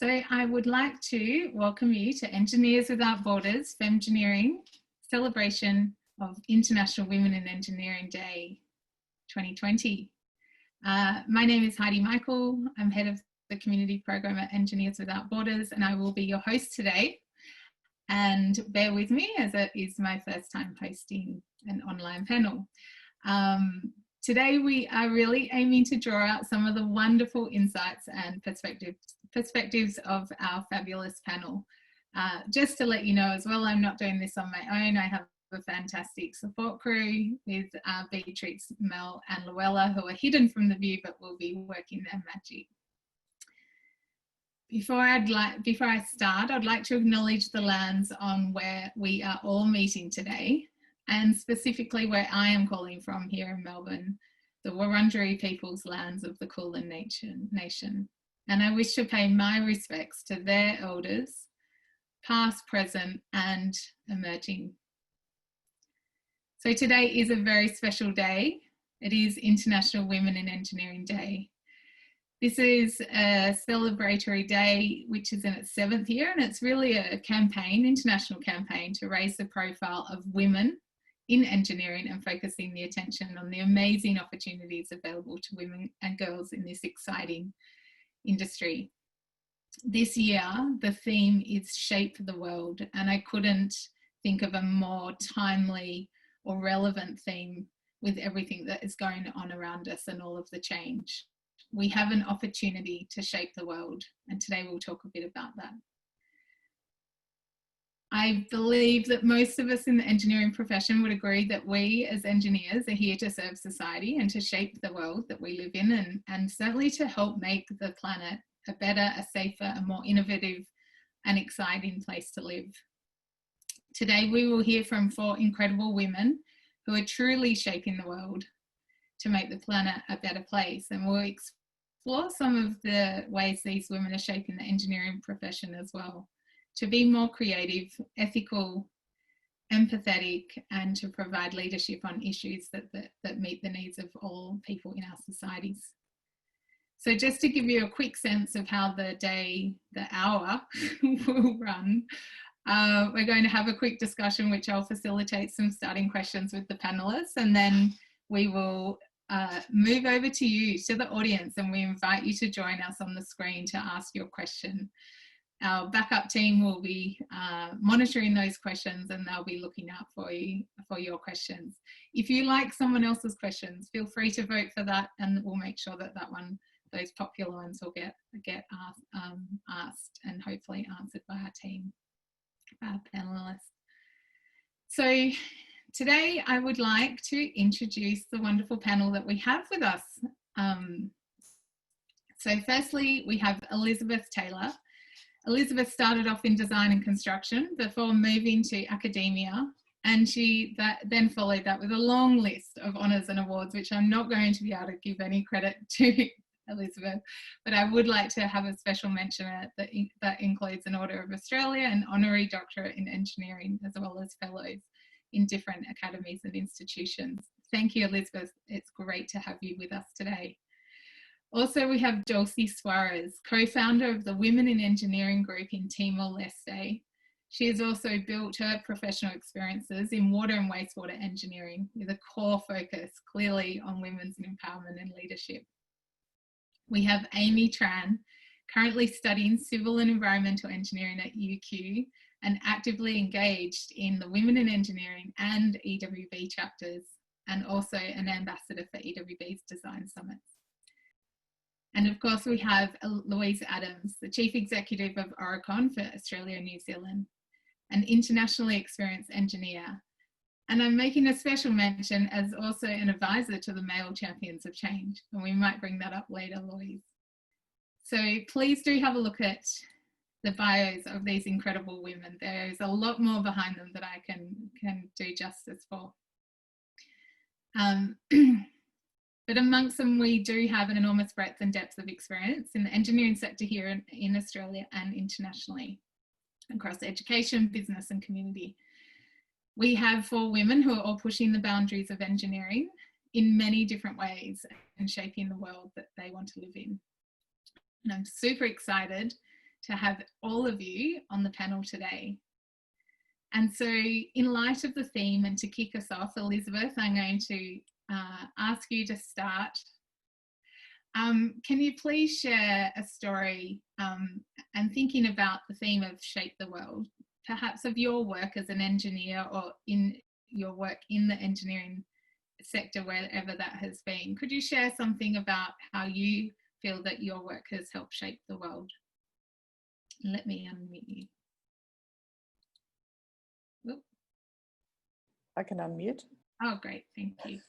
So I would like to welcome you to Engineers Without Borders, Femgineering, celebration of International Women in Engineering Day 2020. My name is Heidi Michel. I'm head of the community program at Engineers Without Borders, and I will be your host today. And bear with me as it is my first time hosting an online panel. Today we are really aiming to draw out some of the wonderful insights and perspectives of our fabulous panel. Just to let you know as well, I'm not doing this on my own. I have a fantastic support crew with Beatrix, Mel and Luella, who are hidden from the view but will be working their magic. Before I start, I'd like to acknowledge the lands on where we are all meeting today, and specifically where I am calling from here in Melbourne, the Wurundjeri people's lands of the Kulin Nation. And I wish to pay my respects to their elders, past, present, and emerging. So today is a very special day. It is International Women in Engineering Day. This is a celebratory day which is in its 7th year, and it's really a campaign, international campaign, to raise the profile of women in engineering and focusing the attention on the amazing opportunities available to women and girls in this exciting industry. This year, the theme is Shape the World, and I couldn't think of a more timely or relevant theme with everything that is going on around us and all of the change. We have an opportunity to shape the world, and today we'll talk a bit about that. I believe that most of us in the engineering profession would agree that we as engineers are here to serve society and to shape the world that we live in, and certainly to help make the planet a better, a safer, a more innovative and exciting place to live. Today we will hear from 4 incredible women who are truly shaping the world to make the planet a better place, and we'll explore some of the ways these women are shaping the engineering profession as well, to be more creative, ethical, empathetic, and to provide leadership on issues that meet the needs of all people in our societies. So just to give you a quick sense of how the hour will run, we're going to have a quick discussion which I'll facilitate some starting questions with the panelists, and then we will move over to you, to the audience, and we invite you to join us on the screen to ask your question. Our backup team will be monitoring those questions, and they'll be looking out for you for your questions. If you like someone else's questions, feel free to vote for that, and we'll make sure that those popular ones will get asked and hopefully answered by our team, our panelists. So today I would like to introduce the wonderful panel that we have with us. So firstly, we have Elizabeth Taylor. Elizabeth started off in design and construction before moving to academia, and she then followed that with a long list of honours and awards, which I'm not going to be able to give any credit to Elizabeth, but I would like to have a special mention that includes an Order of Australia, an honorary doctorate in engineering, as well as fellows in different academies and institutions. Thank you, Elizabeth. It's great to have you with us today. Also, we have Josie Suarez, co-founder of the Women in Engineering group in Timor-Leste. She has also built her professional experiences in water and wastewater engineering with a core focus clearly on women's empowerment and leadership. We have Amy Tran, currently studying civil and environmental engineering at UQ and actively engaged in the Women in Engineering and EWB chapters, and also an ambassador for EWB's design summits. And of course, we have Louise Adams, the Chief Executive of Oricon for Australia and New Zealand, an internationally experienced engineer. And I'm making a special mention as also an advisor to the Male Champions of Change, and we might bring that up later, Louise. So please do have a look at the bios of these incredible women. There's a lot more behind them that I can do justice for. But amongst them, we do have an enormous breadth and depth of experience in the engineering sector here in Australia and internationally, across education, business and community. We have 4 women who are all pushing the boundaries of engineering in many different ways and shaping the world that they want to live in. And I'm super excited to have all of you on the panel today. And so in light of the theme, and to kick us off, Elizabeth, I'm going to ask you to start. Can you please share a story and thinking about the theme of Shape the World, perhaps of your work as an engineer or in your work in the engineering sector, wherever that has been. Could you share something about how you feel that your work has helped shape the world? Let me unmute you. Oop. I can unmute. Oh, great, thank you.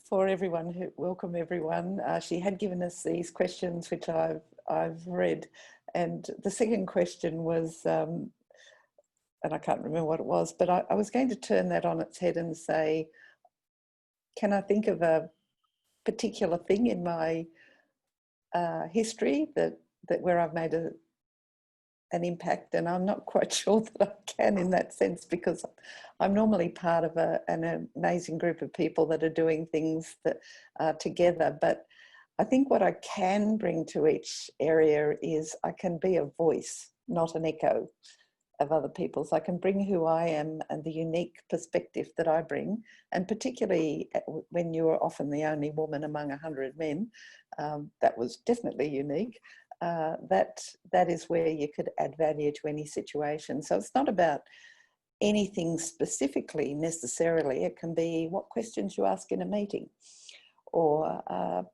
For everyone, welcome everyone. She had given us these questions, which I've read, and the second question was, and I can't remember what it was, but I was going to turn that on its head and say, can I think of a particular thing in my history that where I've made an impact? And I'm not quite sure that I can in that sense, because I'm normally part of an amazing group of people that are doing things that are together. But I think what I can bring to each area is I can be a voice, not an echo of other people's. I can bring who I am and the unique perspective that I bring, and particularly when you're often the only woman among 100 men, that was definitely unique. That is where you could add value to any situation. So it's not about anything specifically necessarily. It can be what questions you ask in a meeting, or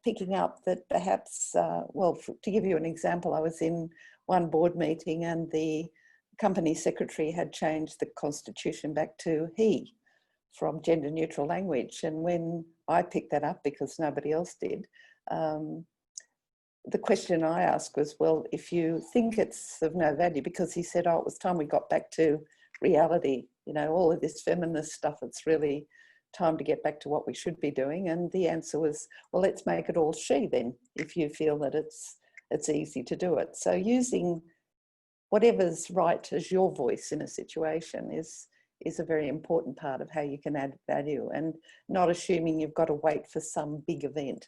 picking up that perhaps, well, to give you an example, I was in one board meeting and the company secretary had changed the constitution back to he from gender neutral language. And when I picked that up, because nobody else did, the question I asked was, well, if you think it's of no value, because he said, oh, it was time we got back to reality, you know, all of this feminist stuff, it's really time to get back to what we should be doing. And the answer was, well, let's make it all she then, if you feel that it's easy to do it. So using whatever's right as your voice in a situation is a very important part of how you can add value, and not assuming you've got to wait for some big event.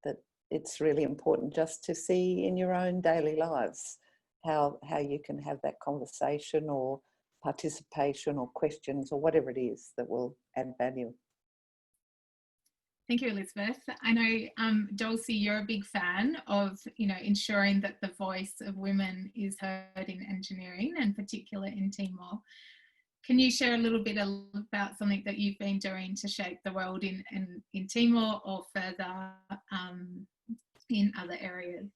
That it's really important just to see in your own daily lives how you can have that conversation or participation or questions or whatever it is that will add value. Thank you, Elizabeth. I know, Dulce, you're a big fan of, you know, ensuring that the voice of women is heard in engineering, and particularly in Timor. Can you share a little bit about something that you've been doing to shape the world in Timor, or further in other areas?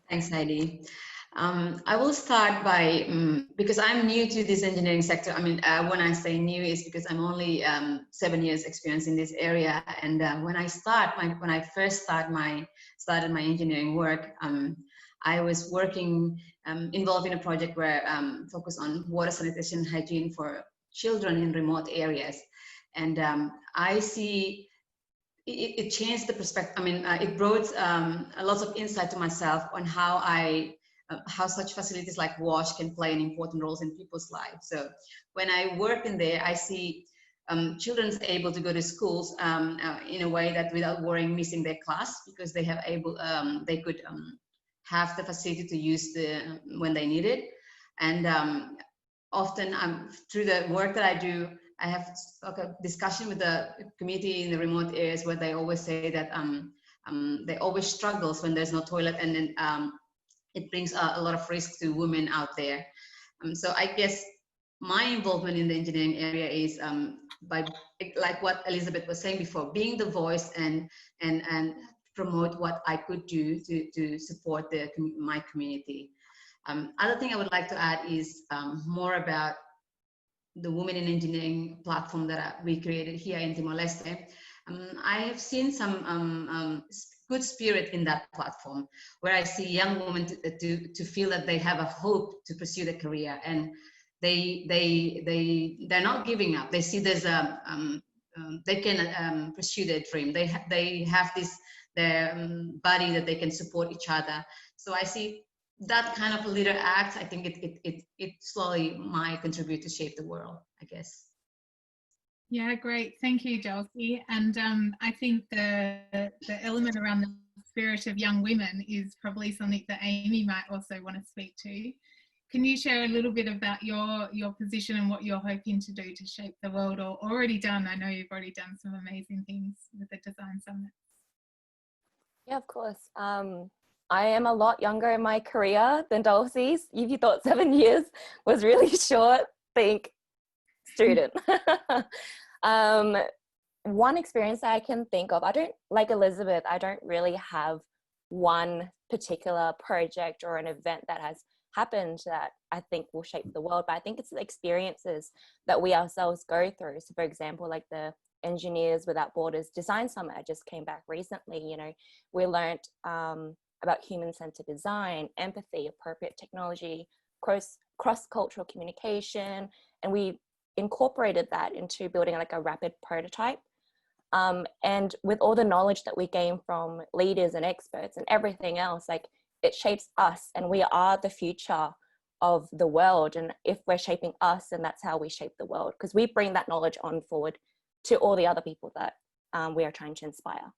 Thanks, Heidi. I will start by, because I'm new to this engineering sector. I mean, when I say new, is because I'm only 7 years experience in this area. And when I first started my engineering work, I was working, involved in a project where focused on water sanitation and hygiene for children in remote areas. And I see it changed the perspective. I mean, it brought lots of insight to myself on how such facilities like WASH can play an important role in people's lives. So when I work in there, I see children able to go to schools in a way that without worrying missing their class, because they could have the facility to use when they need it. And often through the work that I do, I have a discussion with the community in the remote areas where they always say that they always struggles when there's no toilet, and then it brings a lot of risk to women out there. So I guess my involvement in the engineering area is by, like what Elizabeth was saying before, being the voice and promote what I could do to support my community. Other thing I would like to add is more about the Women in Engineering platform that we created here in Timor-Leste. I have seen some good spirit in that platform, where I see young women to feel that they have a hope to pursue their career, and they're not giving up. They see there's they can pursue their dream. They have this body that they can support each other. So I see that kind of leader act. I think it slowly might contribute to shape the world, I guess. Yeah, great. Thank you, Josie. And I think the element around the spirit of young women is probably something that Amy might also want to speak to. Can you share a little bit about your position and what you're hoping to do to shape the world, or already done? I know you've already done some amazing things with the Design Summit. Yeah, of course. I am a lot younger in my career than Dulce's. If you thought 7 years was really short, think student. One experience that I can think of, I don't, like Elizabeth, I don't really have one particular project or an event that has happened that I think will shape the world, but I think it's the experiences that we ourselves go through. So for example, like the Engineers Without Borders Design Summit, I just came back recently, you know, we learned about human-centered design, empathy, appropriate technology, cross-cultural communication, and we incorporated that into building like a rapid prototype. And with all the knowledge that we gain from leaders and experts and everything else, like it shapes us, and we are the future of the world. And if we're shaping us, then that's how we shape the world, because we bring that knowledge on forward to all the other people that we are trying to inspire.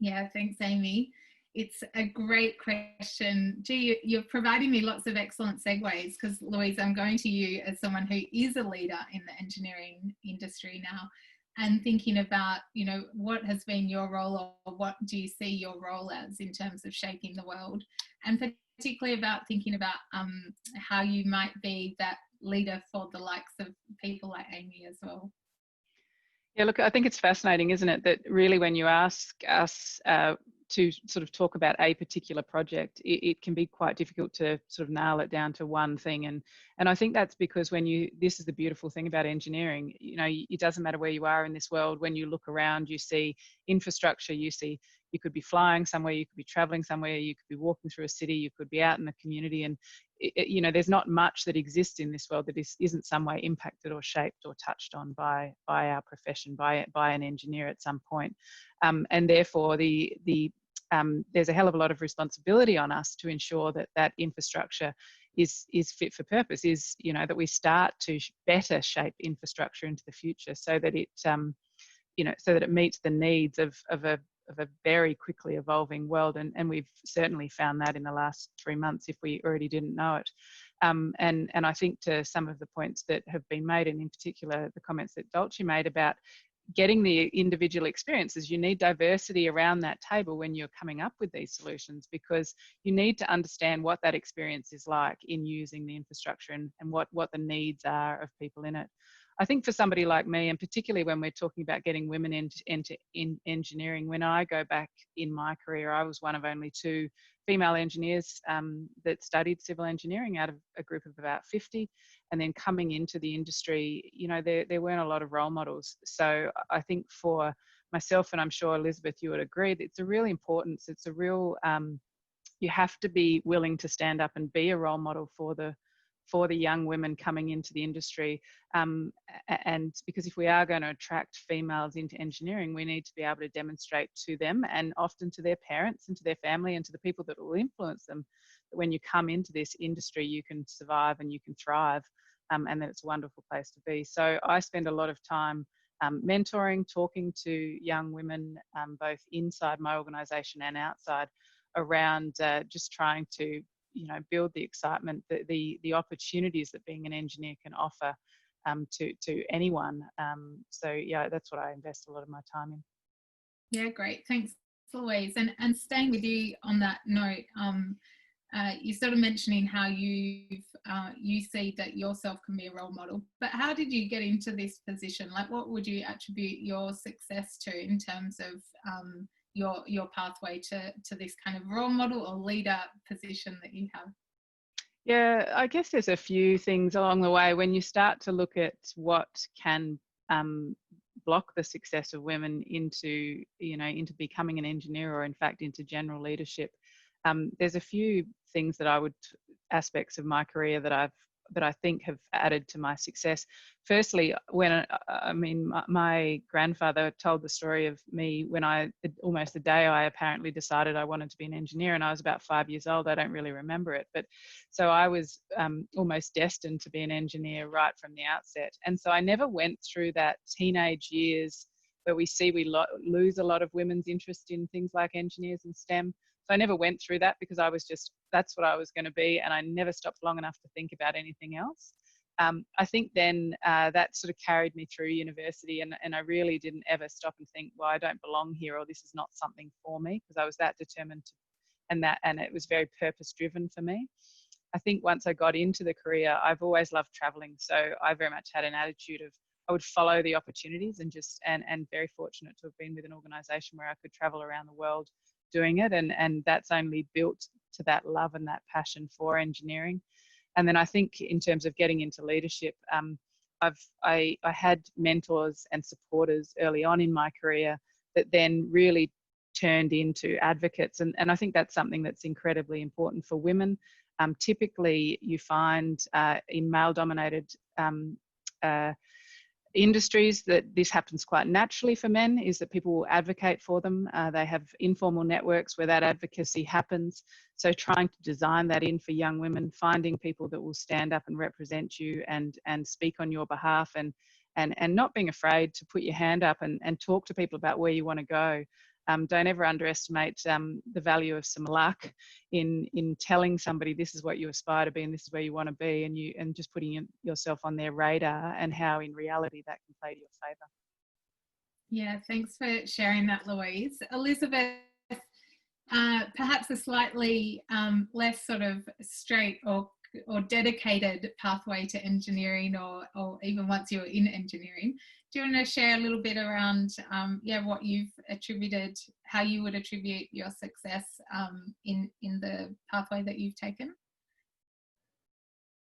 Yeah, thanks, Amy. It's a great question. Gee, you're providing me lots of excellent segues, because Louise, I'm going to you as someone who is a leader in the engineering industry now, and thinking about, you know, what has been your role, or what do you see your role as in terms of shaping the world, and particularly about thinking about how you might be that leader for the likes of people like Amy as well. Yeah, look, I think it's fascinating, isn't it, that really when you ask us to sort of talk about a particular project, it can be quite difficult to sort of nail it down to one thing. And I think that's because this is the beautiful thing about engineering, you know, it doesn't matter where you are in this world. When you look around, you see infrastructure, you could be flying somewhere, you could be traveling somewhere, you could be walking through a city, you could be out in the community, and you know, there's not much that exists in this world that isn't some way impacted or shaped or touched on by our profession, by an engineer at some point. And therefore there's a hell of a lot of responsibility on us to ensure that infrastructure is fit for purpose, is, you know, that we start to better shape infrastructure into the future, so that it you know, so that it meets the needs of a very quickly evolving world. And we've certainly found that in the last 3 months, if we already didn't know it. And I think to some of the points that have been made, and in particular the comments that Dulce made about getting the individual experiences, you need diversity around that table when you're coming up with these solutions, because you need to understand what that experience is like in using the infrastructure, and what the needs are of people in it. I think for somebody like me, and particularly when we're talking about getting women into engineering, when I go back in my career, I was one of only 2 female engineers that studied civil engineering out of a group of about 50. And then coming into the industry, you know, there weren't a lot of role models. So I think for myself, and I'm sure Elizabeth, you would agree, that it's a real importance. It's a real, you have to be willing to stand up and be a role model for the young women coming into the industry. And because if we are going to attract females into engineering, we need to be able to demonstrate to them, and often to their parents and to their family and to the people that will influence them, that when you come into this industry, you can survive and you can thrive, and that it's a wonderful place to be. So I spend a lot of time mentoring, talking to young women, both inside my organisation and outside, around just trying to, you know, build the excitement, the opportunities that being an engineer can offer to anyone. So yeah, that's what I invest a lot of my time in. Yeah, great. Thanks, Louise. And staying with you on that note, you're sort of mentioning how you see that yourself can be a role model, but how did you get into this position? Like, what would you attribute your success to in terms of your pathway to this kind of role model or leader position that you have? Yeah, I guess there's a few things along the way. When you start to look at what can block the success of women into becoming an engineer, or in fact into general leadership, there's a few things aspects of my career that I think have added to my success. Firstly, my grandfather told the story of me when almost the day I apparently decided I wanted to be an engineer, and I was about 5 years old. I don't really remember it, but so I was almost destined to be an engineer right from the outset. And so I never went through that teenage years where we see we lose a lot of women's interest in things like engineers and STEM. So I never went through that because I was just, that's what I was going to be, and I never stopped long enough to think about anything else. I think then that sort of carried me through university, and I really didn't ever stop and think, well, I don't belong here, or this is not something for me, because I was that determined to, and it was very purpose driven for me. I think once I got into the career, I've always loved traveling. So I very much had an attitude of, I would follow the opportunities, and very fortunate to have been with an organisation where I could travel around the world doing it. And that's only built to that love and that passion for engineering. And then I think in terms of getting into leadership, I had mentors and supporters early on in my career that then really turned into advocates. And I think that's something that's incredibly important for women. Typically, you find in male-dominated industries that this happens quite naturally for men, is that people will advocate for them. They have informal networks where that advocacy happens. So trying to design that in for young women, finding people that will stand up and represent you and speak on your behalf, and not being afraid to put your hand up and talk to people about where you want to go. Don't ever underestimate the value of some luck in telling somebody this is what you aspire to be and this is where you want to be, and just putting yourself on their radar, and how in reality that can play to your favour. Yeah, thanks for sharing that, Louise. Elizabeth, perhaps a slightly less sort of straight or dedicated pathway to engineering, or even once you're in engineering. Do you want to share a little bit around what you've attributed, how you would attribute your success in the pathway that you've taken?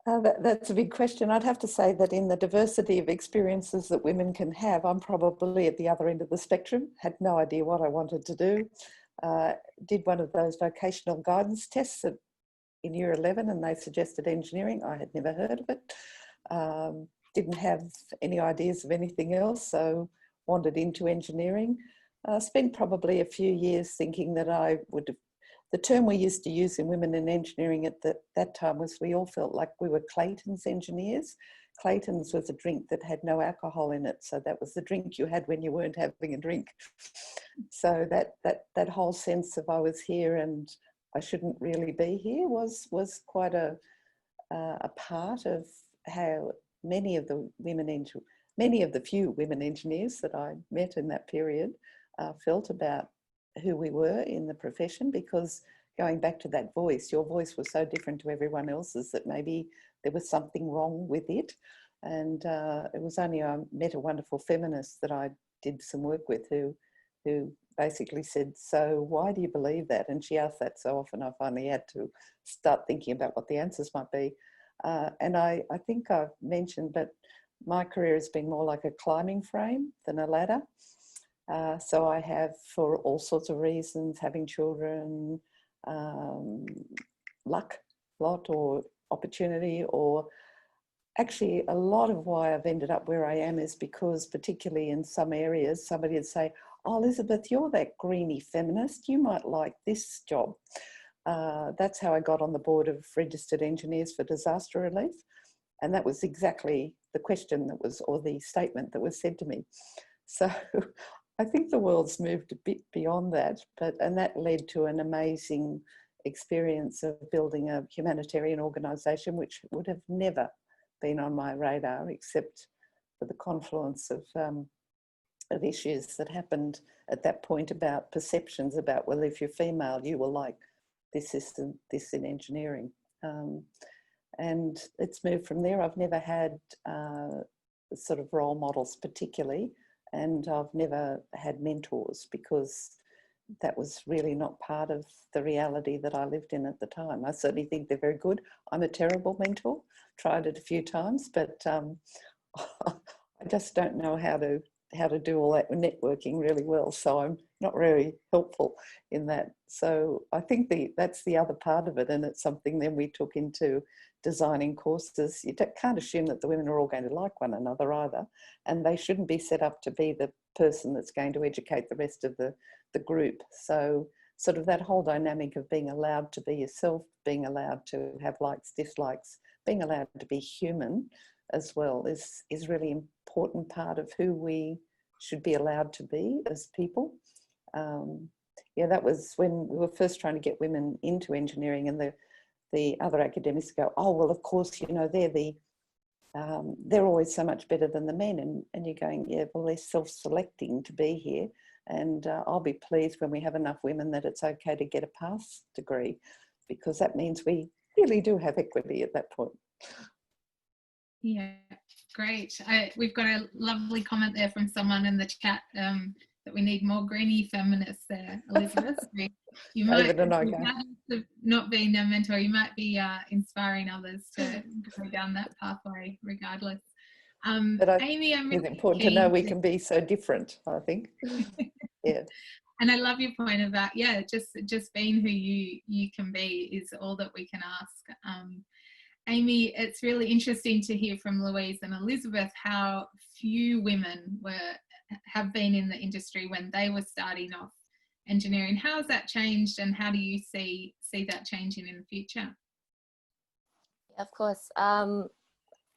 That's a big question. I'd have to say that in the diversity of experiences that women can have, I'm probably at the other end of the spectrum. Had no idea what I wanted to do. Did one of those vocational guidance tests in year 11, and they suggested engineering. I had never heard of it. Didn't have any ideas of anything else, so wandered into engineering. Spent probably a few years thinking that I would have, the term we used to use in women in engineering at that time was, we all felt like we were Clayton's engineers. Clayton's was a drink that had no alcohol in it, so that was the drink you had when you weren't having a drink. So that whole sense of I was here and I shouldn't really be here was quite a part of how many of the few women engineers that I met in that period felt about who we were in the profession. Because going back to that voice, your voice was so different to everyone else's that maybe there was something wrong with it. And it was only I met a wonderful feminist that I did some work with who basically said, so why do you believe that? And she asked that so often I finally had to start thinking about what the answers might be. And I think I've mentioned, but my career has been more like a climbing frame than a ladder. So I have, for all sorts of reasons, having children, luck, lot, or opportunity, or actually a lot of why I've ended up where I am is because, particularly in some areas, somebody would say, oh, Elizabeth, you're that greeny feminist, you might like this job. That's how I got on the board of Registered Engineers for Disaster Relief. And that was exactly the question that was, or the statement that was said to me. So I think the world's moved a bit beyond that, and that led to an amazing experience of building a humanitarian organisation, which would have never been on my radar except for the confluence of issues that happened at that point about perceptions about, well, if you're female, you will like this in engineering. And it's moved from there. I've never had sort of role models particularly, and I've never had mentors because that was really not part of the reality that I lived in at the time. I certainly think they're very good. I'm a terrible mentor, tried it a few times, but I just don't know how to do all that networking really well. So I'm not really helpful in that. So I think that's the other part of it. And it's something then we took into designing courses. You can't assume that the women are all going to like one another either. And they shouldn't be set up to be the person that's going to educate the rest of the group. So sort of that whole dynamic of being allowed to be yourself, being allowed to have likes, dislikes, being allowed to be human as well is really important part of who we should be allowed to be as people. Yeah, that was when we were first trying to get women into engineering, and the other academics go, oh, well, of course, you know, they're always so much better than the men. And you're going, yeah, well, they're self-selecting to be here. And I'll be pleased when we have enough women that it's okay to get a pass degree, because that means we really do have equity at that point. Yeah, great. We've got a lovely comment there from someone in the chat that we need more greenie feminists there, Elizabeth. You might have not been a mentor, you might be inspiring others to go down that pathway regardless. But Amy, I'm it's important to know we can be so different, I think. Yeah. And I love your point about, yeah, just being who you can be is all that we can ask. Amy, it's really interesting to hear from Louise and Elizabeth how few women have been in the industry when they were starting off engineering. How has that changed, and how do you see that changing in the future? Of course,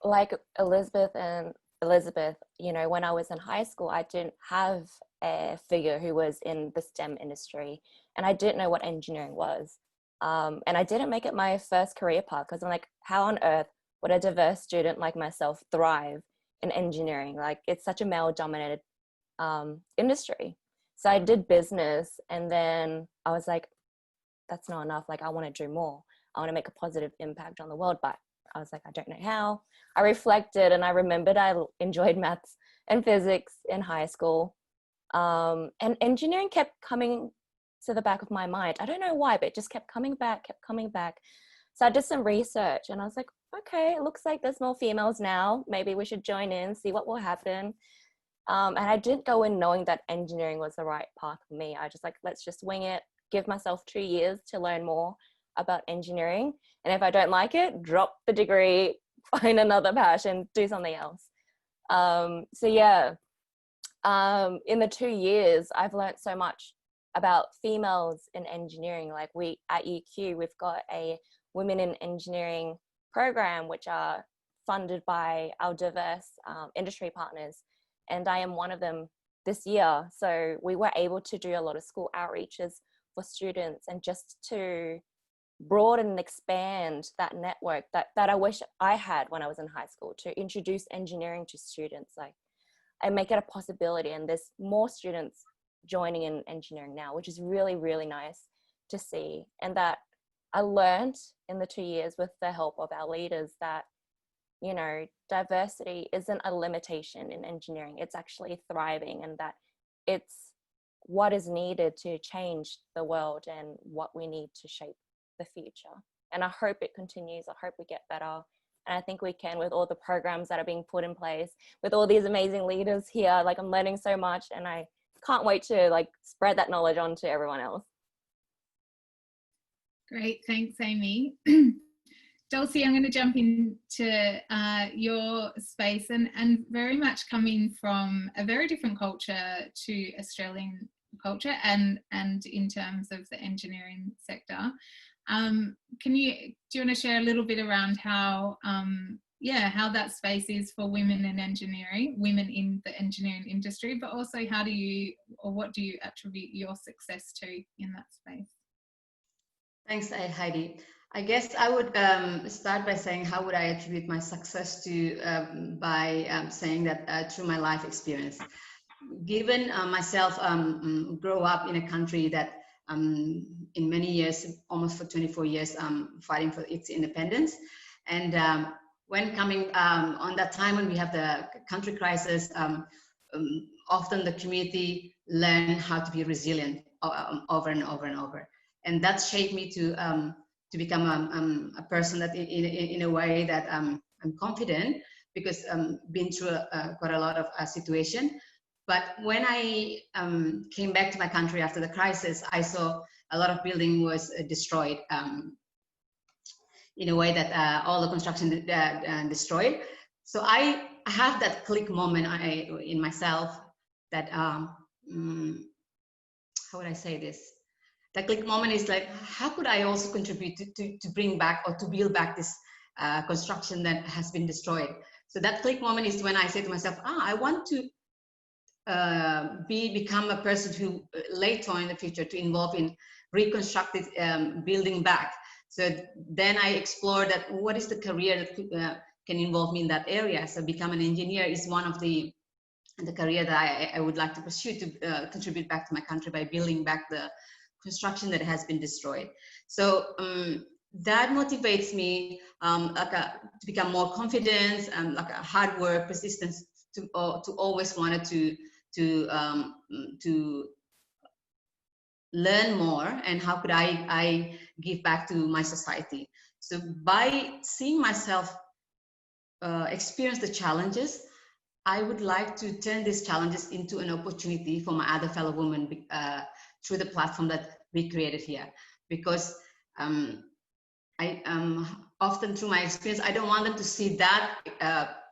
like Elizabeth, you know, when I was in high school, I didn't have a figure who was in the STEM industry, and I didn't know what engineering was. And I didn't make it my first career path, because I'm like, how on earth would a diverse student like myself thrive in engineering? Like, it's such a male-dominated industry. So I did business, and then I was like, that's not enough. Like, I want to do more. I want to make a positive impact on the world, but I was like, I don't know how. I reflected, and I remembered I enjoyed maths and physics in high school. And engineering kept coming to the back of my mind. I don't know why, but it just kept coming back. So I did some research, and I was like, okay, it looks like there's more females now. Maybe we should join in, see what will happen. And I didn't go in knowing that engineering was the right path for me. I just like, let's just wing it, give myself 2 years to learn more about engineering. And if I don't like it, drop the degree, find another passion, do something else. So yeah, in the 2 years, I've learned so much about females in engineering. Like, we at UQ, we've got a Women in Engineering program, which are funded by our diverse industry partners. And I am one of them this year. So we were able to do a lot of school outreaches for students, and just to broaden and expand that network that I wish I had when I was in high school, to introduce engineering to students, like, and make it a possibility. And there's more students joining in engineering now, which is really, really nice to see. And that I learned in the 2 years with the help of our leaders that, you know, diversity isn't a limitation in engineering. It's actually thriving, and that it's what is needed to change the world and what we need to shape the future. And I hope it continues. I hope we get better. And I think we can, with all the programs that are being put in place, with all these amazing leaders here. Like, I'm learning so much, and I can't wait to like spread that knowledge on to everyone else. Great, thanks, Amy. Dulce, I'm going to jump into your space, and very much coming from a very different culture to Australian culture, and in terms of the engineering sector. Do you want to share a little bit around how that space is for women in engineering, women in the engineering industry, but also what do you attribute your success to in that space? Thanks, Heidi. I guess I would start by saying, how would I attribute my success to, by saying that through my life experience. Given myself grow up in a country that in many years, almost for 24 years, fighting for its independence. And when coming on that time when we have the country crisis, often the community learn how to be resilient over and over and over. And that shaped me to become a person that in a way that I'm confident, because been through quite a lot of situation. But when I came back to my country after the crisis, I saw a lot of building was destroyed in a way that all the construction destroyed. So I have that click moment in myself that, how would I say this? That click moment is like, how could I also contribute to bring back or to build back this construction that has been destroyed? So that click moment is when I say to myself, I want to become a person who later on in the future to involve in reconstructed building back. So then I explored that what is the career that can involve me in that area. So become an engineer is one of the career that I would like to pursue to contribute back to my country by building back the construction that has been destroyed. So that motivates me to become more confident and like a hard work, persistence to always wanted to learn more and how could I give back to my society. So by seeing myself experience the challenges, I would like to turn these challenges into an opportunity for my other fellow women through the platform that we created here. Because I often through my experience, I don't want them to see that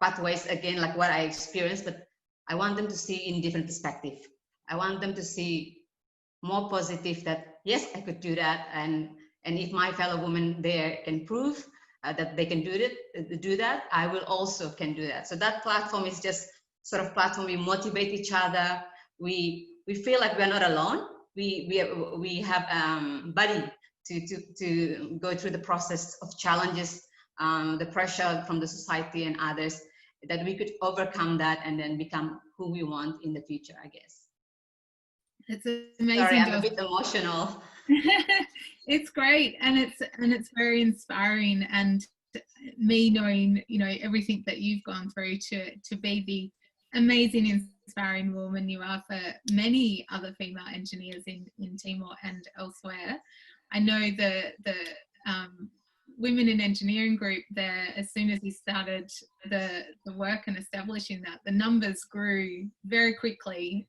pathways again, like what I experienced, but I want them to see in different perspective. I want them to see more positive that, yes, I could do that. And if my fellow women there can prove that they can do that, I will also can do that. So that platform is just sort of platform. We motivate each other. We feel like we're not alone. We have buddy to go through the process of challenges, the pressure from the society and others, that we could overcome that and then become who we want in the future, I guess. It's amazing. Sorry, I'm a bit emotional. It's great, and it's very inspiring, and me knowing, you know, everything that you've gone through to be the amazing, inspiring woman you are for many other female engineers in Timor and elsewhere. I know the Women in Engineering group there, as soon as you started the work and establishing that, the numbers grew very quickly,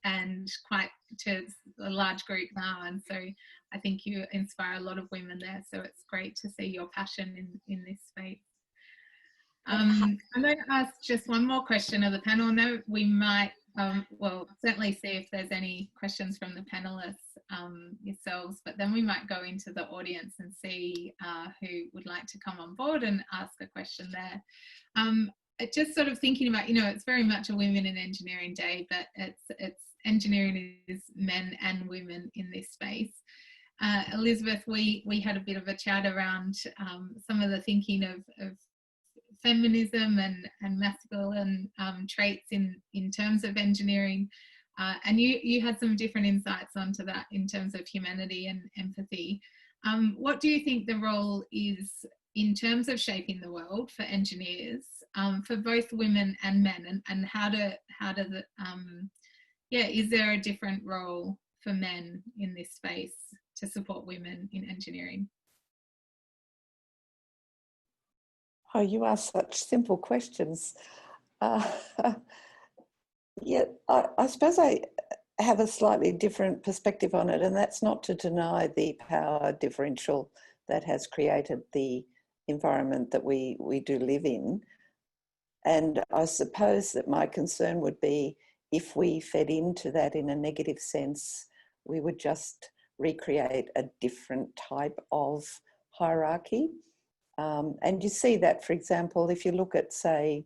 and quite to a large group now. And so I think you inspire a lot of women there. So it's great to see your passion in this space. I'm going to ask just one more question of the panel. No, we might, well, certainly see if there's any questions from the panelists yourselves, but then we might go into the audience and see who would like to come on board and ask a question there. Just sort of thinking about, you know, it's very much a Women in Engineering Day, but it's engineering is men and women in this space. Elizabeth, we had a bit of a chat around some of the thinking of feminism and masculine traits in terms of engineering, and you had some different insights onto that in terms of humanity and empathy. What do you think the role is in terms of shaping the world for engineers, for both women and men, and how do the is there a different role for men in this space to support women in engineering? Oh, you ask such simple questions. Yeah, I suppose I have a slightly different perspective on it, and that's not to deny the power differential that has created the environment that we do live in. And I suppose that my concern would be if we fed into that in a negative sense, we would just recreate a different type of hierarchy. And you see that, for example, if you look at, say,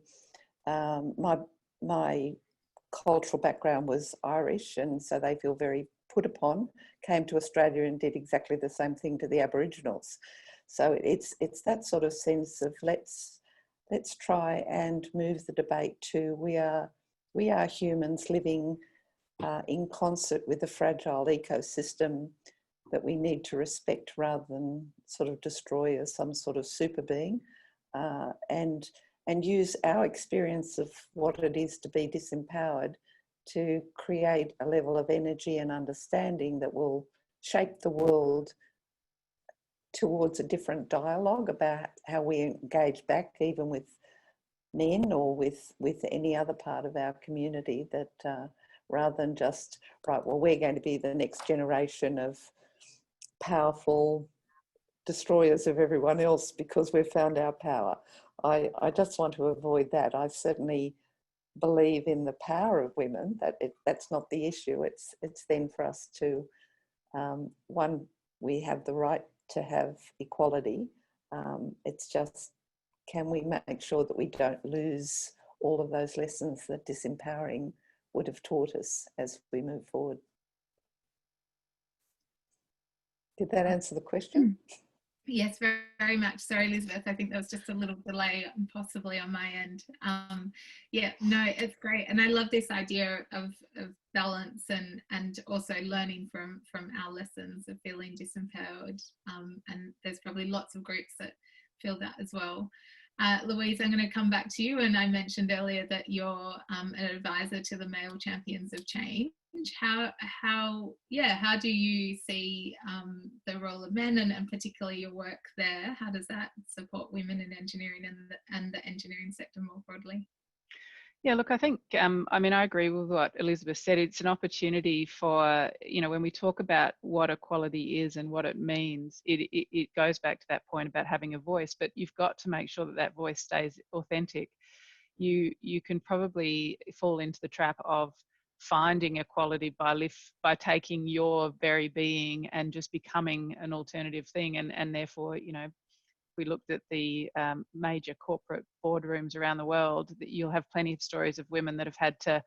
my cultural background was Irish, and so they feel very put upon, came to Australia and did exactly the same thing to the Aboriginals. So it's that sort of sense of let's try and move the debate to we are humans living in concert with a fragile ecosystem that we need to respect rather than sort of destroy as some sort of super being, and use our experience of what it is to be disempowered to create a level of energy and understanding that will shape the world towards a different dialogue about how we engage back, even with men or with any other part of our community, that rather than just, right, well, we're going to be the next generation of powerful destroyers of everyone else because we've found our power. I just want to avoid that. I certainly believe in the power of women, that's not the issue. It's then for us to, one, we have the right to have equality. It's just, can we make sure that we don't lose all of those lessons that disempowering would have taught us as we move forward. Did that answer the question? Yes, very, very much. Sorry, Elizabeth, I think there was just a little delay possibly on my end. Yeah, no, it's great. And I love this idea of balance and also learning from our lessons of feeling disempowered. And there's probably lots of groups that feel that as well. Louise, I'm going to come back to you. And I mentioned earlier that you're an advisor to the Male Champions of Change. How do you see the role of men and particularly your work there? How does that support women in engineering and the engineering sector more broadly? Yeah, look, I think, I mean, I agree with what Elizabeth said. It's an opportunity for, you know, when we talk about what equality is and what it means, it goes back to that point about having a voice, but you've got to make sure that that voice stays authentic. You can probably fall into the trap of finding equality by taking your very being and just becoming an alternative thing, and therefore, you know, we looked at the major corporate boardrooms around the world, that you'll have plenty of stories of women that have had to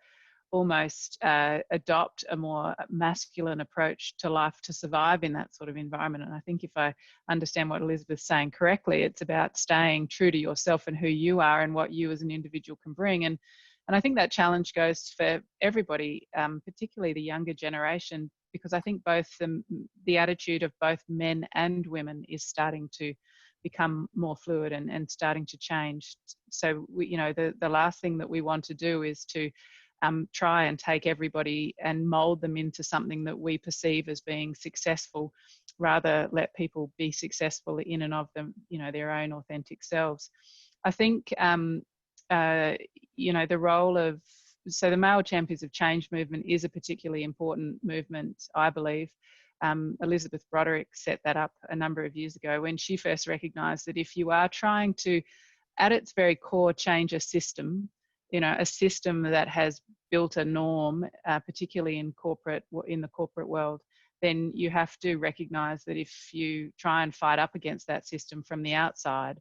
almost adopt a more masculine approach to life to survive in that sort of environment. And I think if I understand what Elizabeth's saying correctly, it's about staying true to yourself and who you are and what you as an individual can bring. And I think that challenge goes for everybody, particularly the younger generation, because I think both the attitude of both men and women is starting to become more fluid and starting to change. So we, you know, the last thing that we want to do is to try and take everybody and mold them into something that we perceive as being successful, rather let people be successful in and of them, you know, their own authentic selves. I think, you know, the role of, so the Male Champions of Change movement is a particularly important movement, I believe. Elizabeth Broderick set that up a number of years ago when she first recognised that if you are trying to, at its very core, change a system, you know, a system that has built a norm, particularly in the corporate world, then you have to recognise that if you try and fight up against that system from the outside,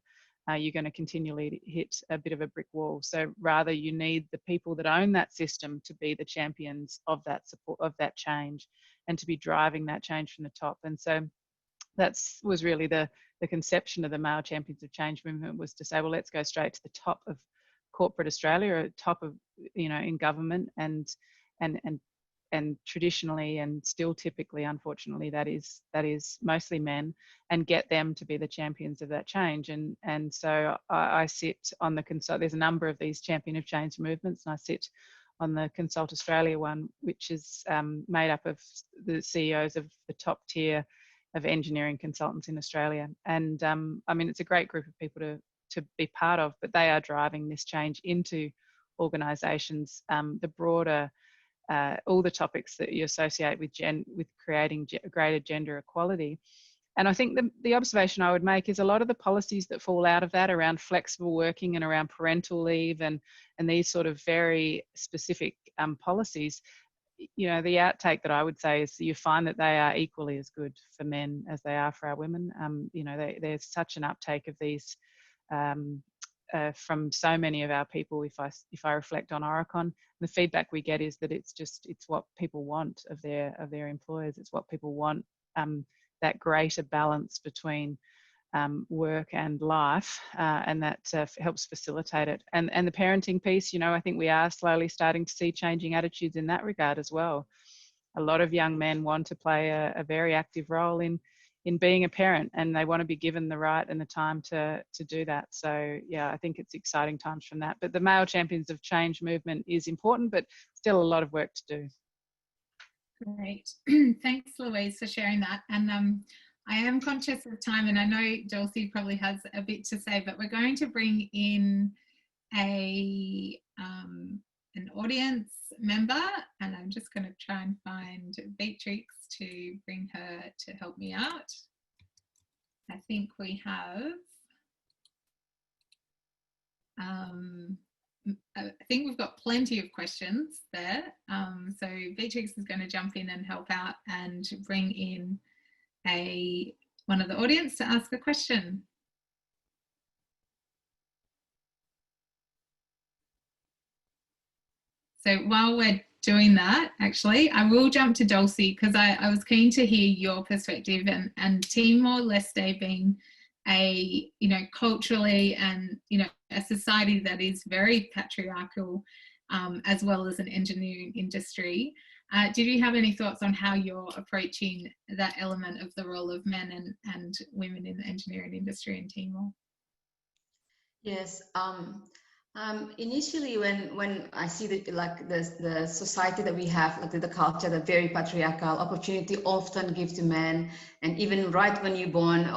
you're going to continually hit a bit of a brick wall. So rather, you need the people that own that system to be the champions of that support, of that change, and to be driving that change from the top. And so that was really the conception of the Male Champions of Change movement, was to say, well, let's go straight to the top of corporate Australia, or top of, you know, in government, and traditionally and still typically, unfortunately, that is mostly men, and get them to be the champions of that change. And so I sit on the there's a number of these champion of change movements, and I sit on the Consult Australia one, which is made up of the CEOs of the top tier of engineering consultants in Australia. And I mean, it's a great group of people to be part of, but they are driving this change into organisations, the broader, all the topics that you associate with creating greater gender equality. And I think the observation I would make is a lot of the policies that fall out of that around flexible working and around parental leave and these sort of very specific policies, you know, the outtake that I would say is you find that they are equally as good for men as they are for our women. You know, there's such an uptake of these from so many of our people. If I reflect on Oricon, the feedback we get is that it's what people want of their employers. It's what people want, that greater balance between work and life, and that helps facilitate it. And the parenting piece, you know, I think we are slowly starting to see changing attitudes in that regard as well. A lot of young men want to play a very active role in being a parent, and they want to be given the right and the time to do that. So yeah, I think it's exciting times from that. But the Male Champions of Change movement is important, but still a lot of work to do. Great. Thanks, Louise, for sharing that. And I am conscious of time, and I know Dulce probably has a bit to say, but we're going to bring in an audience member, and I'm just going to try and find Beatrix to bring her to help me out. I think we have I think we've got plenty of questions there. So Beatrix is going to jump in and help out and bring in one of the audience to ask a question. So while we're doing that, actually, I will jump to Dulce, because I was keen to hear your perspective, and Timor-Leste being a, you know, culturally and, you know, a society that is very patriarchal, as well as an engineering industry. Did you have any thoughts on how you're approaching that element of the role of men and women in the engineering industry in Timor? Yes. Initially, when I see the society that we have, like the culture, the very patriarchal, opportunity often given to men, and even right when you're born,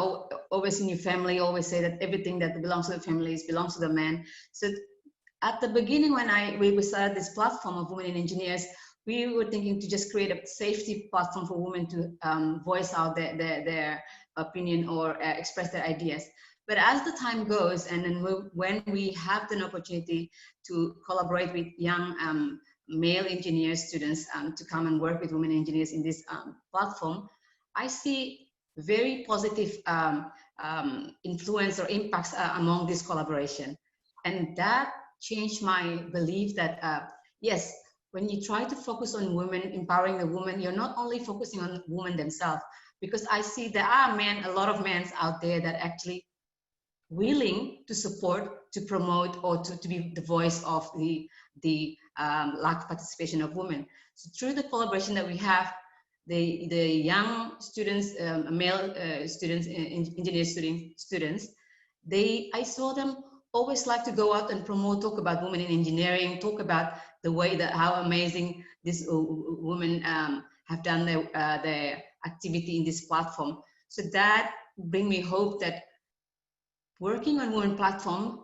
always in your family, always say that everything that belongs to the family belongs to the man. So at the beginning, when we started this platform of women in engineers, we were thinking to just create a safety platform for women to voice out their opinion or express their ideas. But as the time goes, and then when we have the opportunity to collaborate with young male engineer students to come and work with women engineers in this platform, I see very positive influence or impacts among this collaboration. And that changed my belief that, yes, when you try to focus on women, empowering the women, you're not only focusing on women themselves, because I see there are a lot of men out there that actually willing to support, to promote, or to be the voice of the lack of participation of women. So through the collaboration that we have, the young students, male students, engineer students, I saw them always like to go out and promote, talk about women in engineering, talk about the way that how amazing these women have done their activity in this platform. So that bring me hope that working on women platform,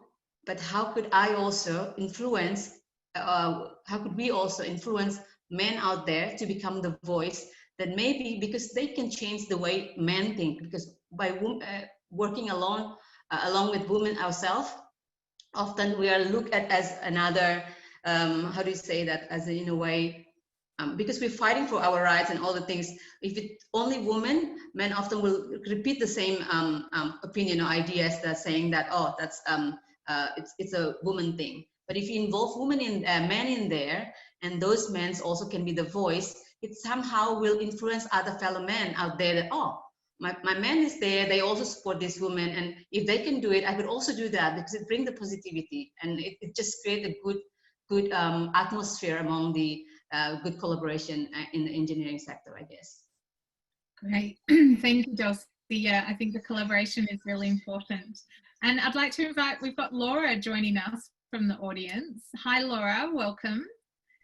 but how could I also influence, how could we also influence men out there to become the voice that maybe, because they can change the way men think, because by working along with women ourselves, often we are looked at as another, how do you say that, as in a way, because we're fighting for our rights and all the things. If it's only women, men often will repeat the same opinion or ideas that saying that, oh, that's it's a woman thing. But if you involve women in men in there, and those men also can be the voice, it somehow will influence other fellow men out there that, oh, my man is there, they also support this woman, and if they can do it, I could also do that, because it brings the positivity, and it just creates a good atmosphere among the good collaboration in the engineering sector, I guess. Great, thank you, Dulce. Yeah, I think the collaboration is really important. And I'd like to invite, we've got Laura joining us from the audience. Hi, Laura, welcome.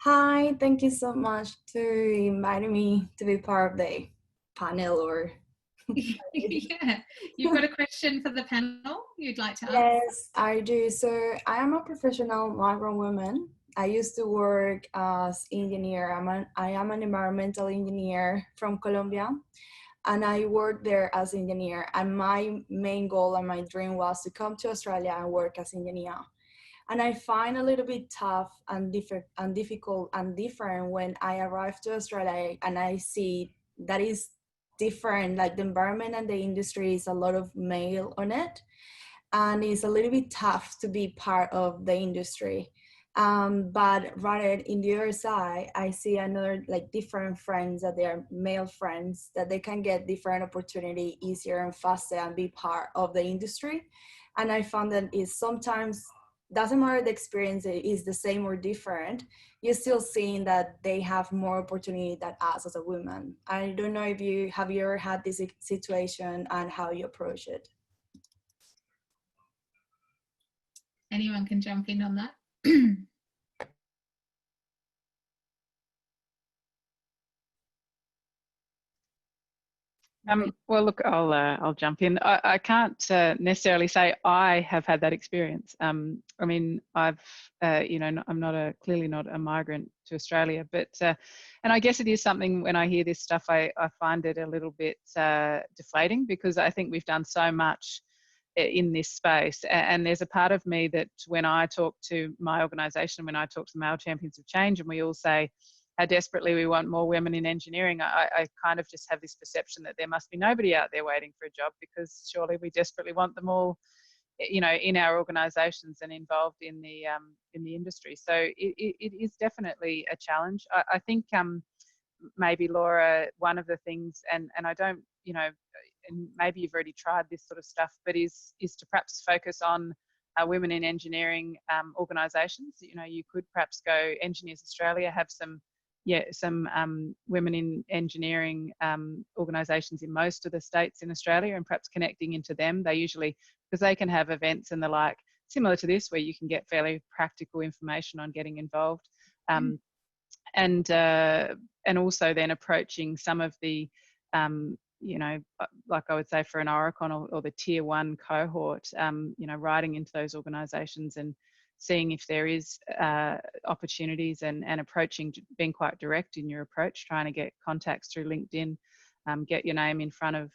Hi, thank you so much to inviting me to be part of the panel. Or yeah, you've got a question for the panel you'd like to ask? Yes, I do. So I am a professional migrant woman. I used to work as engineer. I am an environmental engineer from Colombia, and I worked there as engineer. And my main goal and my dream was to come to Australia and work as engineer. And I find a little bit tough and difficult and different when I arrived to Australia, and I see that is different. Like the environment and the industry is a lot of male on it, and it's a little bit tough to be part of the industry. But rather in the other side, I see another like different friends that they are male friends, that they can get different opportunity easier and faster and be part of the industry. And I found that it's sometimes doesn't matter the experience is the same or different, you're still seeing that they have more opportunity than us as a woman. I don't know if you ever had this situation and how you approach it. Anyone can jump in on that. Well, look, I'll jump in. I can't necessarily say I have had that experience. I mean, I've, you know, I'm clearly not a migrant to Australia, but, and I guess it is something when I hear this stuff, I find it a little bit deflating, because I think we've done so much in this space. And there's a part of me that when I talk to my organisation, when I talk to the Male Champions of Change, and we all say how desperately we want more women in engineering, I kind of just have this perception that there must be nobody out there waiting for a job, because surely we desperately want them all you know, in our organisations and involved in the industry. So it is definitely a challenge. I think maybe, Laura, one of the things, and I don't, you know, and maybe you've already tried this sort of stuff, but is to perhaps focus on women in engineering organisations. You know, you could perhaps go Engineers Australia, have some women in engineering organisations in most of the states in Australia, and perhaps connecting into them. They usually, because they can have events and the like, similar to this, where you can get fairly practical information on getting involved. And also then approaching some of the, you know, like I would say for an Oricon or the tier 1 cohort, you know, writing into those organisations and seeing if there is opportunities and approaching, being quite direct in your approach, trying to get contacts through LinkedIn, get your name in front of,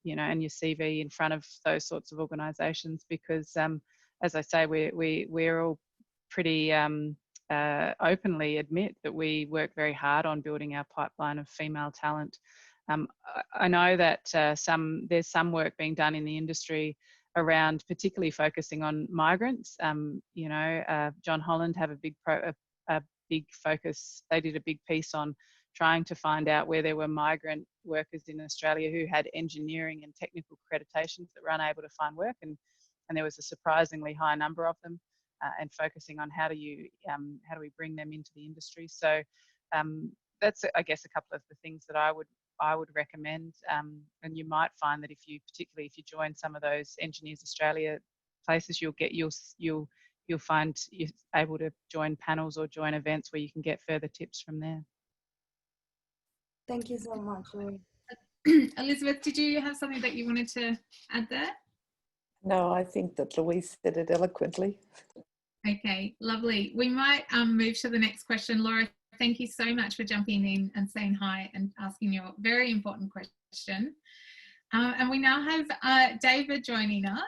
you know, and your CV in front of those sorts of organisations, because as I say, we're all pretty openly admit that we work very hard on building our pipeline of female talent. I know that there's some work being done in the industry around particularly focusing on migrants. You know, John Holland have a big focus. They did a big piece on trying to find out where there were migrant workers in Australia who had engineering and technical accreditations that were unable to find work, and there was a surprisingly high number of them, and focusing on how do we bring them into the industry. So that's, I guess, a couple of the things that I would recommend, and you might find that particularly if you join some of those Engineers Australia places, you'll find you're able to join panels or join events where you can get further tips from there. Thank you so much. Elizabeth, did you have something that you wanted to add there? No, I think that Louise said it eloquently. Okay, lovely. We might move to the next question. Laura, thank you so much for jumping in and saying hi and asking your very important question. And we now have David joining us.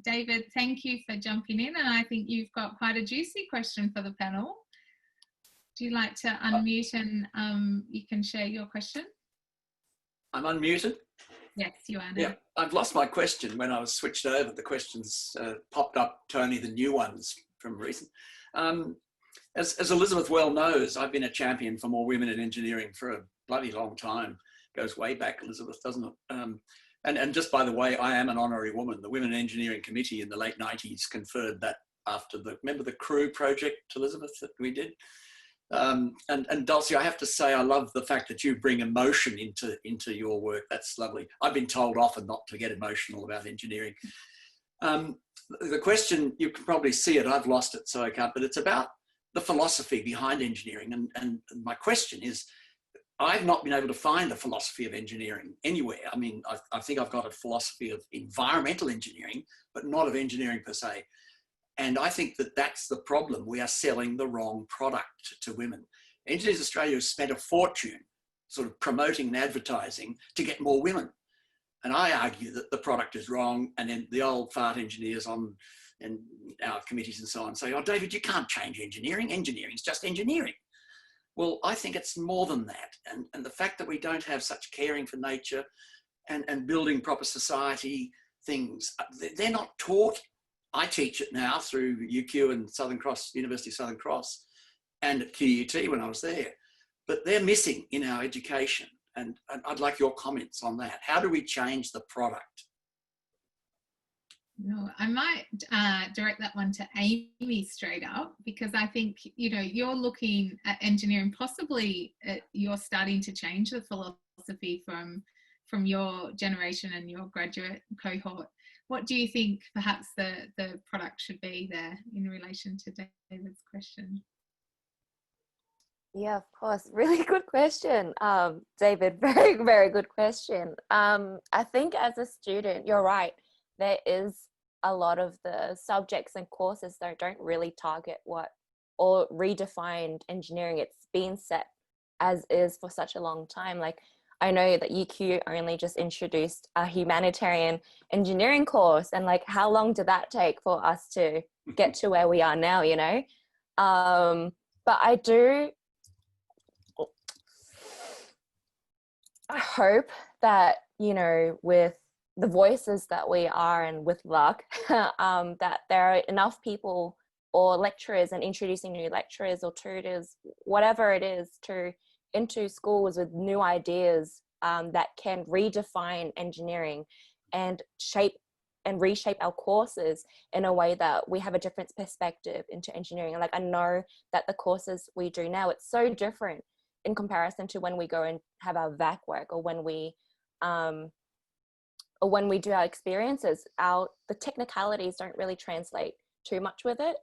David, thank you for jumping in, and I think you've got quite a juicy question for the panel. Do you like to unmute and you can share your question? I'm unmuted? Yes, you are now. Yeah, I've lost my question when I was switched over. The questions popped up to only the new ones from recent. As Elizabeth well knows, I've been a champion for more women in engineering for a bloody long time. Goes way back, Elizabeth, doesn't it? And just by the way, I am an honorary woman. The Women in Engineering Committee in the late 90s conferred that after remember the CREW project, Elizabeth, that we did? And Dulce, I have to say, I love the fact that you bring emotion into your work. That's lovely. I've been told often not to get emotional about engineering. The question, you can probably see it, I've lost it, so I can't, but it's about the philosophy behind engineering. And my question is, I've not been able to find a philosophy of engineering anywhere. I mean, I think I've got a philosophy of environmental engineering, but not of engineering per se. And I think that that's the problem. We are selling the wrong product to women. Engineers Australia has spent a fortune sort of promoting and advertising to get more women. And I argue that the product is wrong. And then the old fart engineers on and our committees and so on say, oh, David, you can't change engineering. Engineering is just engineering. Well, I think it's more than that. And the fact that we don't have such caring for nature and building proper society things, they're not taught. I teach it now through UQ and Southern Cross, University of Southern Cross, and at QUT when I was there. But they're missing in our education. And I'd like your comments on that. How do we change the product? No, I might direct that one to Amy straight up, because I think, you know, you're looking at engineering, possibly you're starting to change the philosophy from your generation and your graduate cohort. What do you think perhaps the product should be there in relation to David's question? Yeah, of course. Really good question, David. Very, very good question. I think as a student, you're right. There is a lot of the subjects and courses that don't really target or redefined engineering. It's been set as is for such a long time. Like, I know that UQ only just introduced a humanitarian engineering course, and like, how long did that take for us to get to where we are now, you know? But I hope that, you know, with the voices that we are, and with luck, that there are enough people or lecturers, and introducing new lecturers or tutors, whatever it is, into schools with new ideas that can redefine engineering and shape and reshape our courses in a way that we have a different perspective into engineering. Like, I know that the courses we do now, it's so different in comparison to when we go and have our VAC work, or when we do our experiences. The technicalities don't really translate too much with it.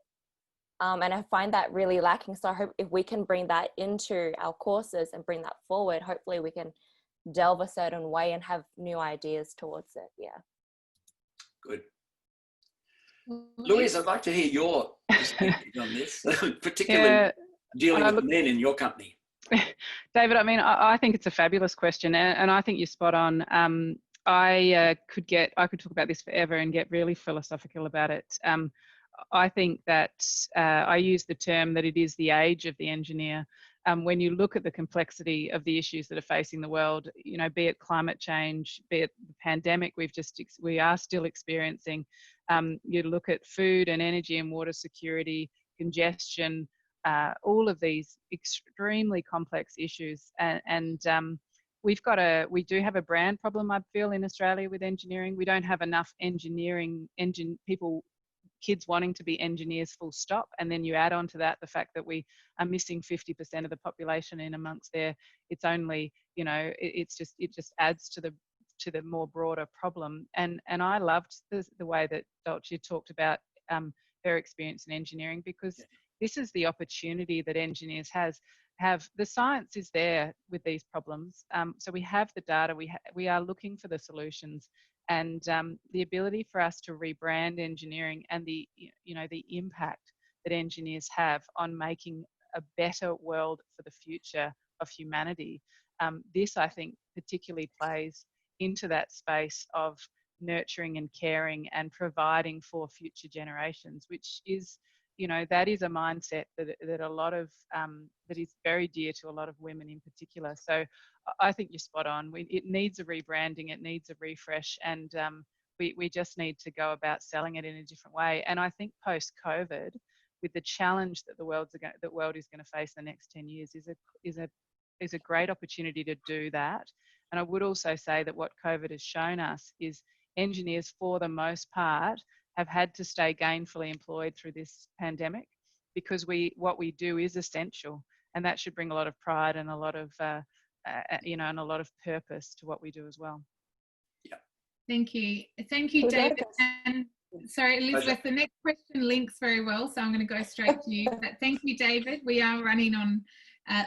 And I find that really lacking. So I hope if we can bring that into our courses and bring that forward, hopefully we can delve a certain way and have new ideas towards it. Yeah. Good. Louise, I'd like to hear your perspective on this, particularly dealing with men in your company. David, I mean, I think it's a fabulous question, and I think you're spot on. I could talk about this forever and get really philosophical about it. I think that I use the term that it is the age of the engineer. When you look at the complexity of the issues that are facing the world, you know, be it climate change, be it the pandemic we are still experiencing. You look at food and energy and water security, congestion, all of these extremely complex issues, and we do have a brand problem, I feel, in Australia with engineering. We don't have enough kids wanting to be engineers, full stop. And then you add on to that the fact that we are missing 50% of the population in amongst there. It's only, you know, it just adds to the more broader problem. And I loved the way that Dulce talked about her experience in engineering, because this is the opportunity that engineers have. The science is there with these problems. So we have the data, we are looking for the solutions, and the ability for us to rebrand engineering and the impact that engineers have on making a better world for the future of humanity. This, I think, particularly plays into that space of nurturing and caring and providing for future generations, which is, you know, that is a mindset that a lot of that is very dear to a lot of women in particular. So I think you're spot on. It needs a rebranding, it needs a refresh, and we just need to go about selling it in a different way. And I think post-COVID, with the challenge that the world is going to face the next 10 years, is a great opportunity to do that. And I would also say that what COVID has shown us is engineers, for the most part, have had to stay gainfully employed through this pandemic, because what we do is essential, and that should bring a lot of pride and a lot of and a lot of purpose to what we do as well. Yeah. Thank you, David. And sorry, Elizabeth, the next question links very well, so I'm going to go straight to you. But thank you, David. We are running on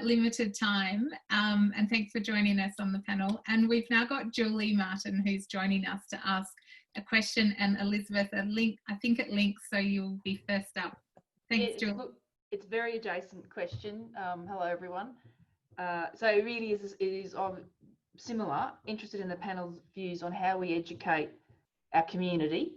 limited time, and thanks for joining us on the panel. And we've now got Julie Martin, who's joining us to ask a question, and Elizabeth, a link. I think it links, so you'll be first up. Thanks, Julie. It's a very adjacent question. Hello, everyone. So it really is similar. Interested in the panel's views on how we educate our community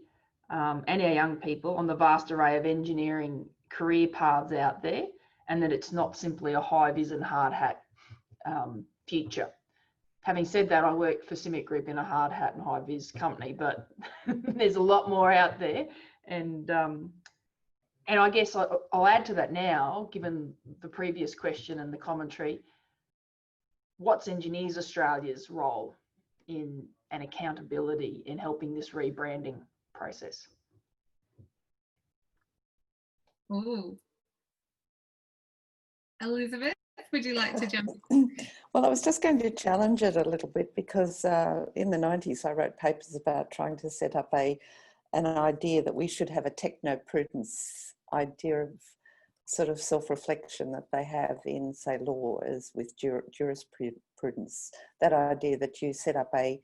and our young people on the vast array of engineering career paths out there, and that it's not simply a high-vis and hard hat future. Having said that, I work for CIMIC Group in a hard hat and high-vis company, but there's a lot more out there. And I guess I'll add to that now, given the previous question and the commentary. What's Engineers Australia's role in and accountability in helping this rebranding process? Ooh. Elizabeth, would you like to jump in? Well, I was just going to challenge it a little bit, because in the 90s I wrote papers about trying to set up an idea that we should have a techno-prudence idea of sort of self-reflection that they have in, say, law as with jurisprudence. That idea that you set up a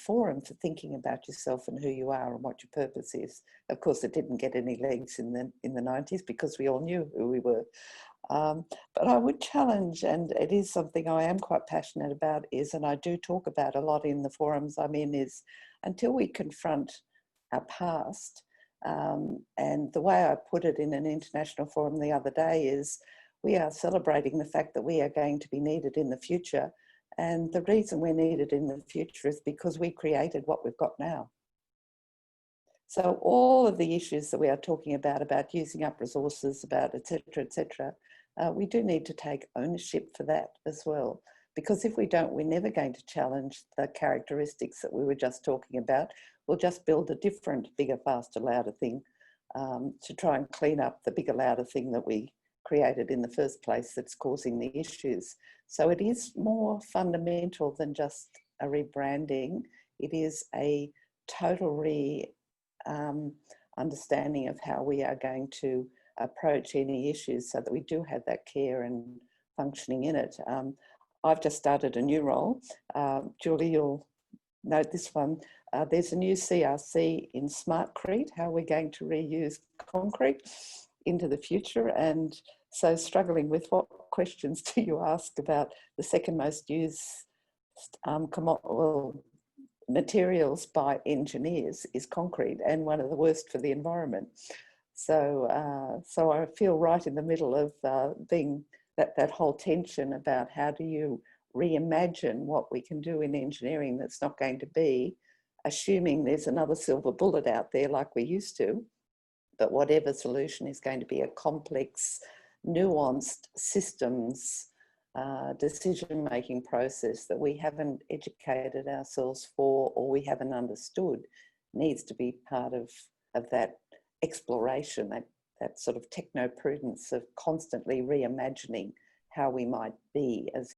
forum for thinking about yourself and who you are and what your purpose is. Of course, it didn't get any legs in the 90s, because we all knew who we were. But I would challenge, and it is something I am quite passionate about, and I do talk about a lot in the forums I'm in, is until we confront our past, and the way I put it in an international forum the other day is, we are celebrating the fact that we are going to be needed in the future, And the reason we're needed in the future is because we created what we've got now. So all of the issues that we are talking about using up resources, about et cetera, we do need to take ownership for that as well. Because if we don't, we're never going to challenge the characteristics that we were just talking about. We'll just build a different, bigger, faster, louder thing to try and clean up the bigger, louder thing that we created in the first place that's causing the issues. So it is more fundamental than just a rebranding. It is a total understanding of how we are going to approach any issues so that we do have that care and functioning in it. I've just started a new role. Julie, you'll note this one. There's a new CRC in Smartcrete, how we're going to reuse concrete into the future. And so struggling with what questions do you ask about the second most used materials by engineers is concrete, and one of the worst for the environment. So, so I feel right in the middle of being that whole tension about how do you reimagine what we can do in engineering that's not going to be assuming there's another silver bullet out there like we used to, but whatever solution is going to be a complex, nuanced systems decision-making process that we haven't educated ourselves for or we haven't understood needs to be part of that exploration, that sort of techno-prudence of constantly reimagining how we might be as.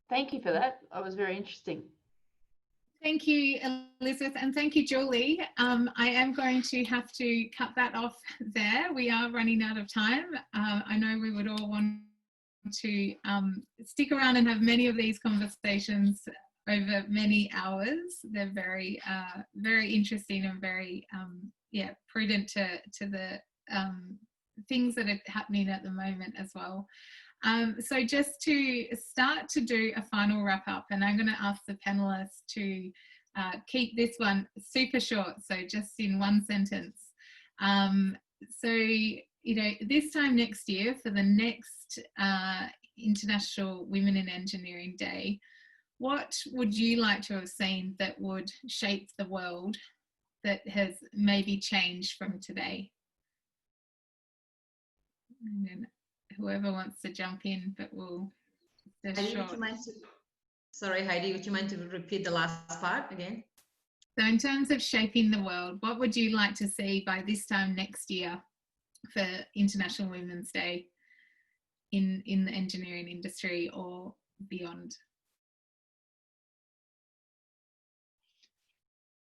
Thank you for that. That was very interesting. Thank you, Elizabeth, and thank you, Julie. I am going to have to cut that off there. We are running out of time. I know we would all want to stick around and have many of these conversations over many hours. They're very, very interesting and very, yeah, prudent to the things that are happening at the moment as well. So just to start to do a final wrap up, and I'm going to ask the panelists to keep this one super short, so just in one sentence. So, you know, this time next year for the next International Women in Engineering Day, what would you like to have seen that would shape the world that has maybe changed from today? And then whoever wants to jump in, but we'll. Heidi, would you mind to, sorry, Heidi, would you mind to repeat the last part again? So in terms of shaping the world, what would you like to see by this time next year for International Women's Day in the engineering industry or beyond?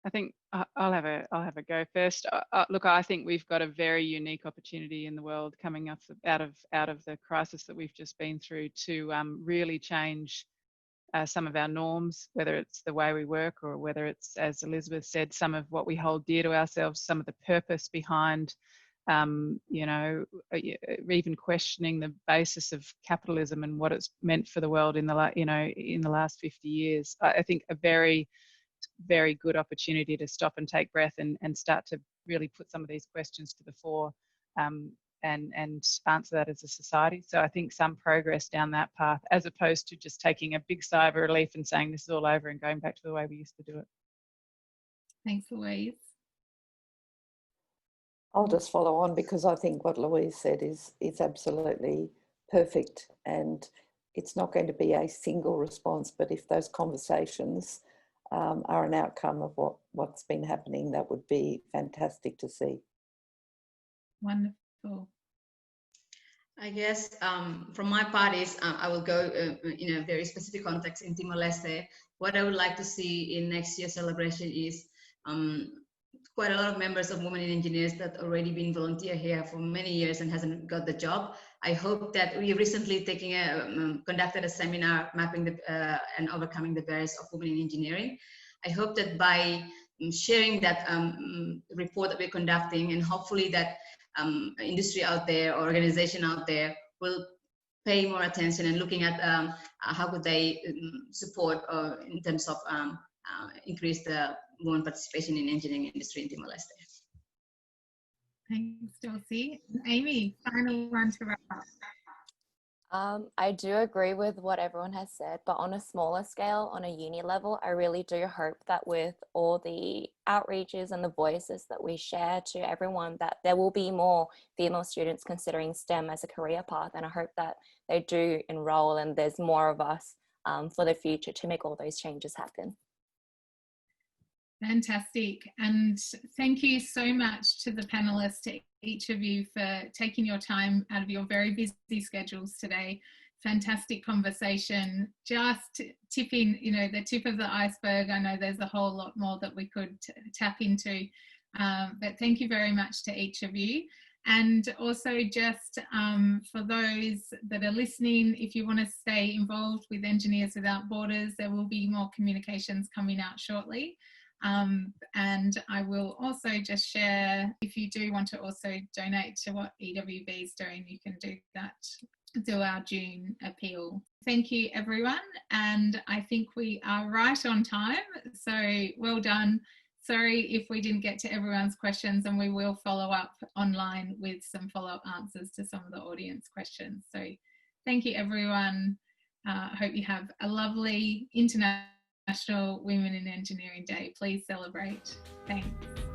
I think I'll have a go first. Look, I think we've got a very unique opportunity in the world coming up out of the crisis that we've just been through to really change some of our norms, whether it's the way we work or whether it's, as Elizabeth said, some of what we hold dear to ourselves, some of the purpose behind, you know, even questioning the basis of capitalism and what it's meant for the world in the, you know, in the last 50 years. I think a very good opportunity to stop and take breath and start to really put some of these questions to the fore and answer that as a society. So I think some progress down that path, as opposed to just taking a big sigh of relief and saying this is all over and going back to the way we used to do it. Thanks, Louise. I'll just follow on because I think what Louise said is absolutely perfect, and it's not going to be a single response, but if those conversations are an outcome of what's been happening, that would be fantastic to see. Wonderful. I guess from my part is I will go in a very specific context in Timor-Leste. What I would like to see in next year's celebration is quite a lot of members of Women in Engineers that already been volunteer here for many years and hasn't got the job. I hope that we recently conducted a seminar mapping and overcoming the barriers of women in engineering. I hope that by sharing that report that we're conducting, and hopefully that industry out there or organization out there will pay more attention and looking at how could they support in terms of increase the women participation in engineering industry in Timor-Leste. Thanks, Dulce. Amy, final one to wrap up. I do agree with what everyone has said, but on a smaller scale, on a uni level, I really do hope that with all the outreaches and the voices that we share to everyone, that there will be more female students considering STEM as a career path. And I hope that they do enroll and there's more of us for the future to make all those changes happen. Fantastic. And thank you so much to the panelists, to each of you, for taking your time out of your very busy schedules today. Fantastic conversation. Just tipping, you know, the tip of the iceberg. I know there's a whole lot more that we could tap into, but thank you very much to each of you. And also just for those that are listening, if you want to stay involved with Engineers Without Borders, there will be more communications coming out shortly. And I will also just share, if you do want to also donate to what EWB is doing, you can do that, do our June appeal. Thank you, everyone. And I think we are right on time. So well done. Sorry if we didn't get to everyone's questions, and we will follow up online with some follow-up answers to some of the audience questions. So thank you, everyone. I hope you have a lovely International Women in Engineering Day. Please celebrate. Thanks.